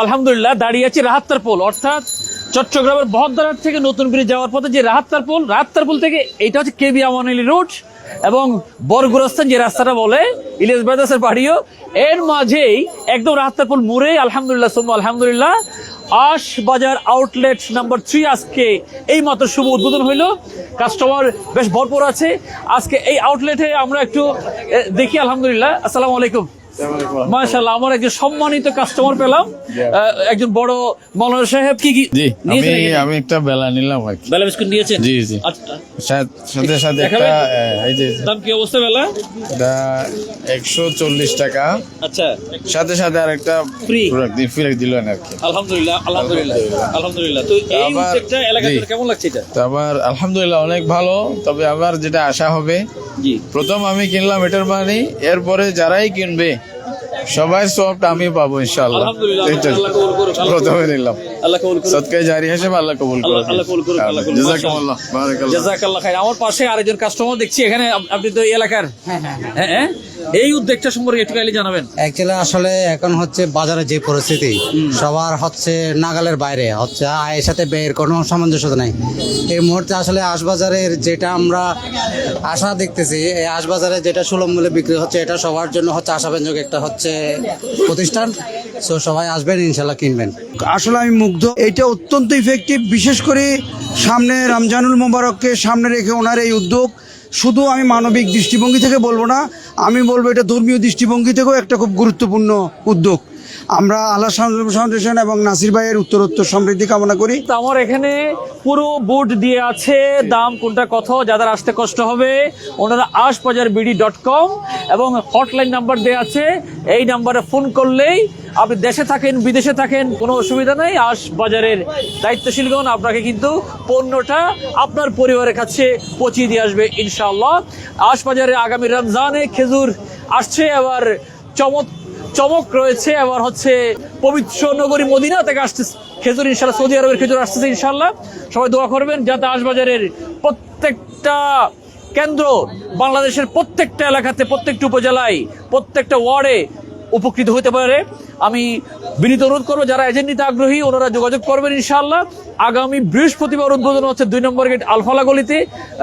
আলহামদুলিল্লাহ দাঁড়িয়ে আছি রাহাত্তার পোল, অর্থাৎ চট্টগ্রামের বহদ্দারহাট থেকে নতুন ব্রিজ যাওয়ার পথে যে রাহাত্তার পোল থেকে এটা হচ্ছে কেবি আমান আলী রোড এবং বরগুরাস্তান যে রাস্তাটা বলে ইলিয়াস ব্রাদার্সের বাড়িও, এর মাঝেই একদম রাহাত্তার পোল মোড়ে আলহামদুলিল্লাহ সুম্মা আলহামদুলিল্লাহ আশ বাজার আউটলেট নাম্বার 3 আজকে এই মাত্র শুভ উদ্বোধন হইল। কাস্টমার বেশ ভরপুর আছে আজকে এই আউটলেটে। আমরা একটু দেখি আলহামদুলিল্লাহ। আসসালামু আলাইকুম। মাশাআল্লাহ, আমার একজন সম্মানিত কাস্টমার পেলাম, একজন বড় মাওলানা সাহেব। কি কি জি, আমি একটা বেলা নিলাম আর কি। বেলা বিস্কুট নিয়েছেন? জি জি। সাথে সাথে একটা এই যে দাম কি অবস্থা বেলা? এটা 140 টাকা। আচ্ছা, সাথে সাথে আরেকটা ফ্রি দিলেন আর কি। আলহামদুলিল্লাহ আলহামদুলিল্লাহ আলহামদুলিল্লাহ। তো এই উদ্যোগটা এলাকাতে কেমন লাগছে এটা? তো আবার আলহামদুলিল্লাহ অনেক ভালো। তবে আবার যেটা আশা হবে, জি, প্রথম আমি কিনলাম এটার মানে এরপরে যারাই কিনবে সবাই সবটা আমি পাবো ইনশাআল্লাহ। আলহামদুলিল্লাহ, এটা আল্লাহ কবুল করুক। প্রথমে নিলাম, আল্লাহ কবুল করুক। সদকায়ে জারি হিসেবে আল্লাহ কবুল করুক। আল্লাহ কবুল করুক, আল্লাহ কবুল করুক। জাযাকাল্লাহ, বারাকাল্লাহ। জাযাকাল্লাহ খাইর। আমার পাশে আরেকজন কাস্টমার দেখছি এখানে। আপনি তো এই এলাকার? হ্যাঁ। এই উদ্যোগটা সম্পর্কে একটু কাইলে জানাবেন। অ্যাকচুয়ালি আসলে এখন হচ্ছে বাজারে যে পরিস্থিতি, সবার হচ্ছে নাগালের বাইরে হচ্ছে, আয়ের সাথে ব্যয়ের কোনো সামঞ্জস্যতা নাই এই মুহূর্তে। আসলে আশবাজারের যেটা আমরা আশা দেখতেছি, এই আশবাজারে যেটা সুলভ মূল্যে বিক্রি হচ্ছে, এটা সবার জন্য হচ্ছে আশাব্যঞ্জক একটা হচ্ছে প্রতিষ্ঠান। সো সবাই আসবেন, ইনশাল্লাহ কিনবেন। আসলে আমি মুগ্ধ, এটা অত্যন্ত ইফেক্টিভ। বিশেষ করে সামনে রমজানুল মোবারককে সামনে রেখে ওনার এই উদ্যোগ, শুধু আমি মানবিক দৃষ্টিভঙ্গি থেকে বলবো না, আমি বলবো এটা ধর্মীয় দৃষ্টিভঙ্গি থেকেও একটা খুব গুরুত্বপূর্ণ উদ্যোগ। আমরা আল্লাহ ফাউন্ডেশন এবং নাসির ভাইয়ের উত্তরোত্তর সমৃদ্ধি কামনা করি। তো আমার এখানে পুরো বোর্ড দিয়ে আছে, দাম কোনটা কত, যাদের আসতে কষ্ট হবে ওনারা ashbajarBD.com এবং হটলাইন নাম্বার দেওয়া আছে। এই নাম্বারে ফোন করলেই, আপনি দেশে থাকেন বিদেশে থাকেন কোনো অসুবিধা নেই, আশবাজারের দায়িত্বশীলগণ আপনাকে কিন্তু পণ্যটা আপনার পরিবারের কাছে পৌঁছিয়ে দিয়ে আসবে ইনশাআল্লাহ। আশবাজারে আগামী রমজানে খেজুর আসছে, আবার চমক রয়েছে, আবার হচ্ছে পবিত্র নগরী মদিনা থেকে আসছে খেজুর ইনশাআল্লাহ, সৌদি আরবের খেজুর আসতেছে ইনশাআল্লাহ। সবাই দোয়া করবেন যাতে আশবাজারের প্রত্যেকটা কেন্দ্র, বাংলাদেশের প্রত্যেকটা এলাকাতে, প্রত্যেকটা উপজেলায়, প্রত্যেকটা ওয়ার্ডে উপকৃত হতে পারে। আমি বিনীত অনুরোধ করবো যারা এজেন্ট নিতে আগ্রহী ওনারা যোগাযোগ করবেন ইনশাআল্লাহ। আগামী বৃহস্পতিবার উদ্বোধন হচ্ছে 2 নম্বর গেট আলফালা গলিতে,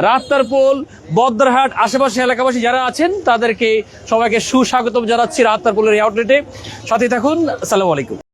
রাহাত্তার পোল, বহদ্দারহাট আশেপাশে এলাকাবাসী যারা আছেন তাদেরকে সবাইকে সুস্বাগতম জানাচ্ছি রাহাত্তার পোলের এই আউটলেটে। সাথে থাকুন। আসসালামু আলাইকুম।